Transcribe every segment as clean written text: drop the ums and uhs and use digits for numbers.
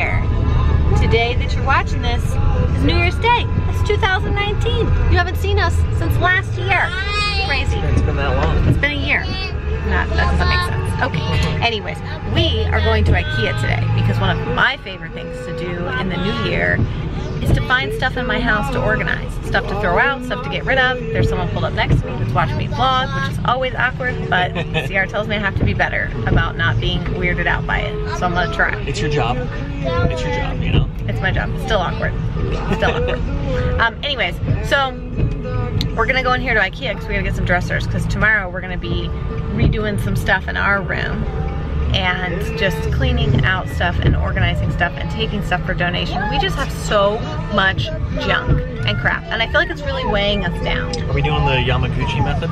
Year. Today that you're watching this is New Year's Day. It's 2019. You haven't seen us since last year. Crazy. It's been that long. It's been a year. That doesn't make sense. Okay, anyways, we are going to IKEA today because one of my favorite things to do in the new year is to find stuff in my house to organize. Stuff to throw out, stuff to get rid of. There's someone pulled up next to me that's watching me vlog, which is always awkward, but CR tells me I have to be better about not being weirded out by it. So I'm gonna try. It's your job. It's your job, you know? It's my job. Still awkward. Still awkward. Anyways, so we're gonna go in here to IKEA because we gotta get some dressers because tomorrow we're gonna be redoing some stuff in our room and just cleaning out stuff and organizing stuff and taking stuff for donation. We just have so much junk and crap, and I feel like it's really weighing us down. Are we doing the Yamaguchi method?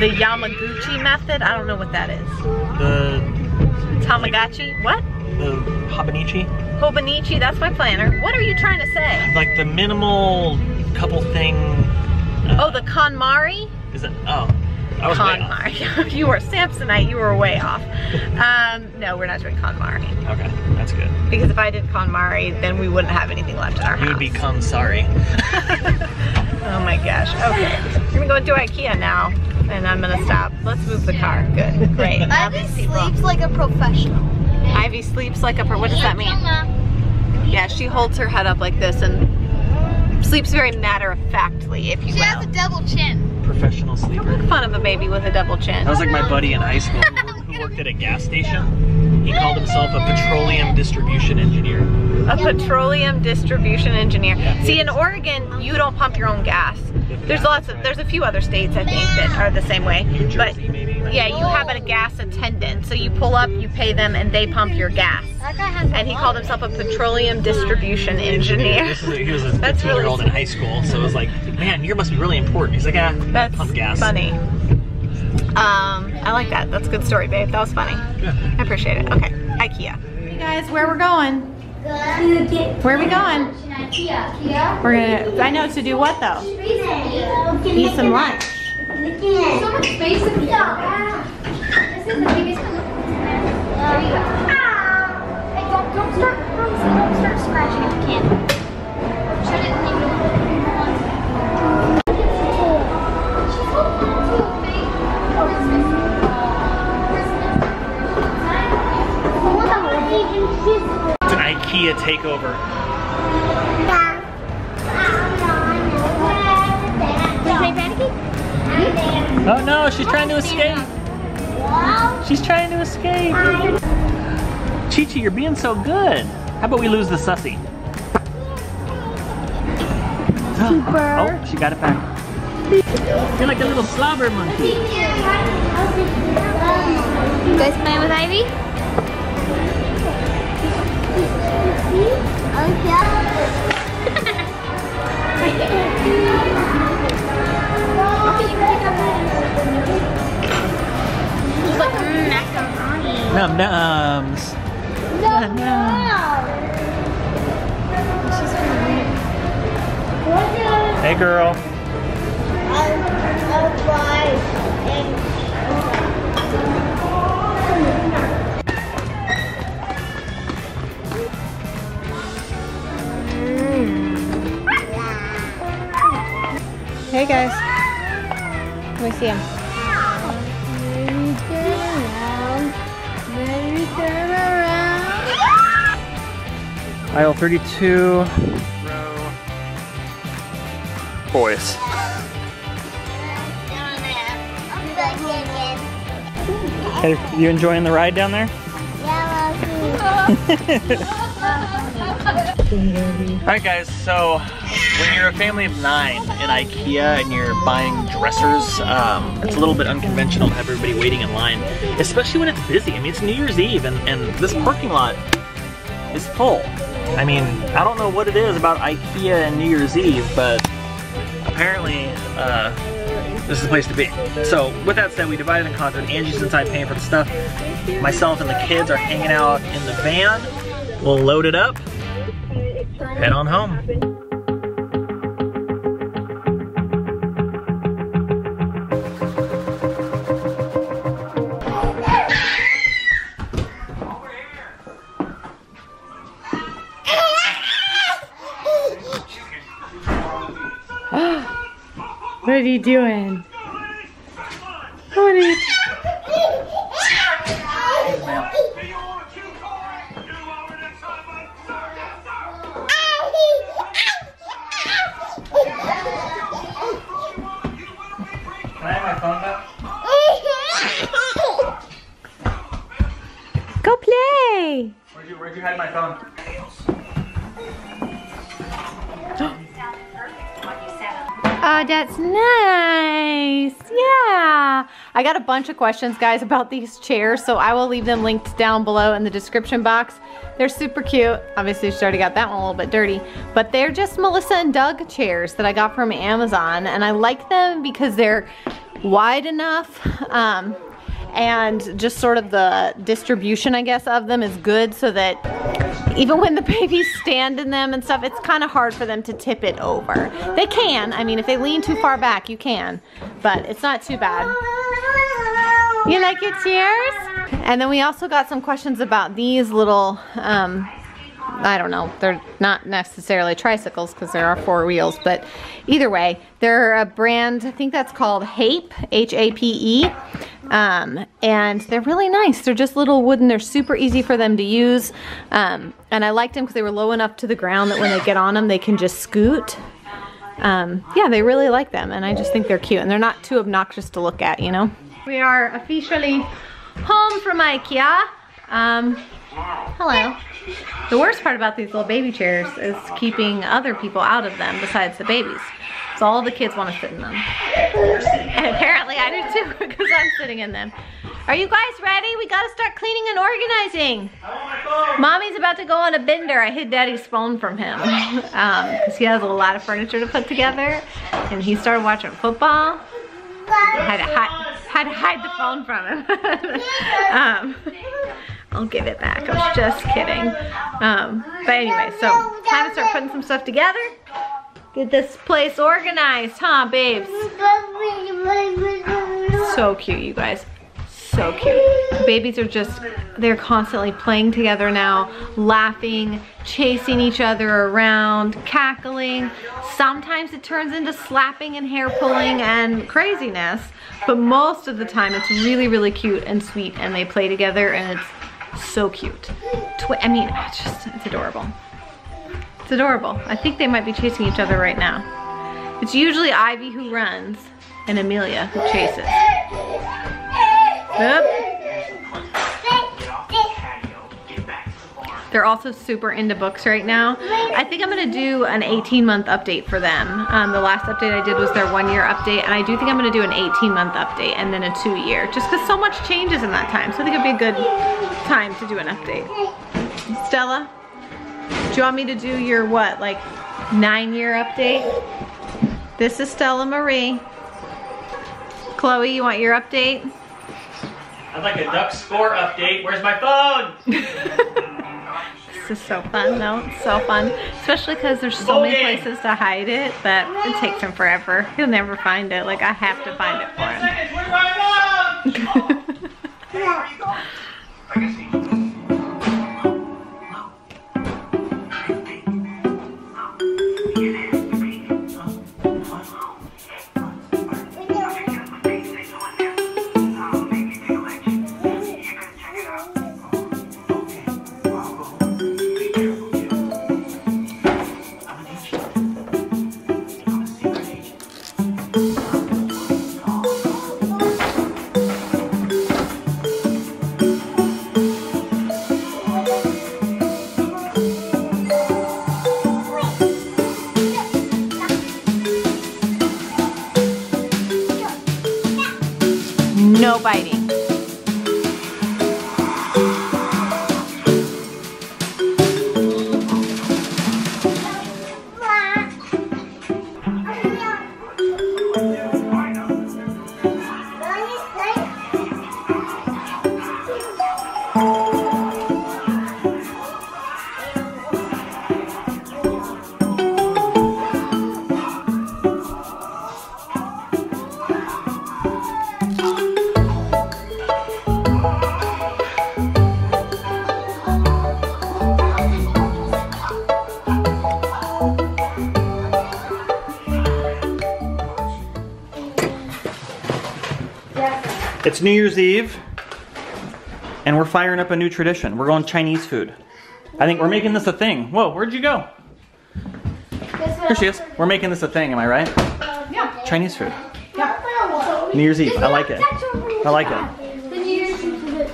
The Yamaguchi method? I don't know what that is. The Tamagotchi? What? The Hobonichi? Hobonichi, that's my planner. What are you trying to say? Like the minimal couple thing. Oh, the KonMari? Is it? Oh. I was way off. You were Samsonite, you were way off. No, we're not doing KonMari. Okay, that's good. Because if I did KonMari, then we wouldn't have anything left in our house. You would become sorry. Oh my gosh, okay. We're gonna go to IKEA now, and I'm gonna stop. Let's move the car. Good, great. Ivy sleeps like a professional. Ivy sleeps like a what does that mean? Yeah, she holds her head up like this and sleeps very matter-of-factly, if you will. She has a double chin. Professional sleeper. Don't make fun of a baby with a double chin. That was like my buddy in high school who worked at a gas station. He called himself a petroleum distribution engineer. A petroleum distribution engineer. Yeah. See, in Oregon, you don't pump your own gas. There's a few other states, I think, that are the same way. New Jersey, maybe? Yeah, you have a gas attendant. So you pull up, you pay them, and they pump your gas. That guy has And he called himself a petroleum distribution engineer. He was a 15-year-old in high school, so it was like, man, you must be really important. He's like, That's pump gas. funny. I like that. That's a good story, babe. That was funny. Yeah. I appreciate it. Okay, IKEA. Hey guys, where we're going? Where are we going? IKEA. We're gonna, I know, to do what though? Eat some lunch. So much space in here. This is the biggest one. There you go. Hey, don't start scratching if you can. Shut it and leave it alone. It's an IKEA takeover. Oh no, she's trying to escape. She's trying to escape. Chi-Chi, you're being so good. How about we lose the sussy? Oh, she got it back. You're like a little slobber monkey. You guys playing with Ivy? She's like, macaroni. Num-nums. Hey girl. Hey guys. Let me see him. Aisle 32. Row. Boys. Hey, you enjoying the ride down there? Alright guys, so when you're a family of 9 in IKEA and you're buying dressers, it's a little bit unconventional to have everybody waiting in line, especially when it's busy. I mean, it's New Year's Eve and this parking lot is full. I mean, I don't know what it is about IKEA and New Year's Eve, but apparently this is the place to be. So with that said, we divided and conquered. Angie's inside paying for the stuff. Myself and the kids are hanging out in the van. We'll load it up, head on home. are you doing? What are you Can I have my phone back? Go play! Where'd you hide my phone? Oh, that's nice. Yeah. I got a bunch of questions, guys, about these chairs, so I will leave them linked down below in the description box. They're super cute. Obviously, she's already got that one a little bit dirty, but they're just Melissa and Doug chairs that I got from Amazon, and I like them because they're wide enough, and just sort of the distribution, I guess, of them is good so that even when the babies stand in them and stuff, it's kind of hard for them to tip it over. They can, I mean, if they lean too far back, you can, but it's not too bad. You like your chairs? And then we also got some questions about these little, I don't know, they're not necessarily tricycles because there are 4 wheels, but either way, they're a brand, I think that's called HAPE, H-A-P-E, and they're really nice. They're just little wooden, they're super easy for them to use, and I liked them because they were low enough to the ground that when they get on them, they can just scoot. Yeah, they really like them, and I just think they're cute, and they're not too obnoxious to look at, you know? We are officially home from IKEA. Hello. The worst part about these little baby chairs is keeping other people out of them besides the babies. So all the kids want to sit in them. And apparently I do too because I'm sitting in them. Are you guys ready? We gotta start cleaning and organizing. Mommy's about to go on a bender. I hid Daddy's phone from him because he has a lot of furniture to put together, and he started watching football. I had to hide the phone from him. I'll give it back. I was just kidding. But anyway, so time to start putting some stuff together. Get this place organized, huh, babes? So cute, you guys. So cute. The babies are just, they're constantly playing together now, laughing, chasing each other around, cackling. Sometimes it turns into slapping and hair pulling and craziness, but most of the time it's really, really cute and sweet, and they play together, and it's so cute. I mean, it's adorable. It's adorable. I think they might be chasing each other right now. It's usually Ivy who runs and Amelia who chases. Oop. They're also super into books right now. I think I'm gonna do an 18-month update for them. The last update I did was their 1-year update, and I do think I'm gonna do an 18-month update and then a 2-year, just because so much changes in that time. So I think it'd be a good time to do an update. Stella, do you want me to do your what, like 9-year update? This is Stella Marie. Chloe, you want your update? I'd like a duck score update. Where's my phone? This is so fun though, it's so fun. Especially because there's so many places to hide it that it takes him forever. He'll never find it, like I have to find it for him. Where's my phone? No biting. It's New Year's Eve, and we're firing up a new tradition. We're going Chinese food. I think we're making this a thing. Whoa, where'd you go? Here she is. We're making this a thing, am I right? Yeah. Chinese food. Yeah. New Year's Eve. I like it. I like it. The New Year's Eve food.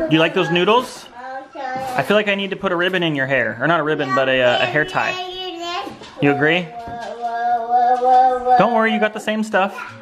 Do you like those noodles? I feel like I need to put a ribbon in your hair. Or not a ribbon, but a hair tie. You agree? Don't worry, you got the same stuff.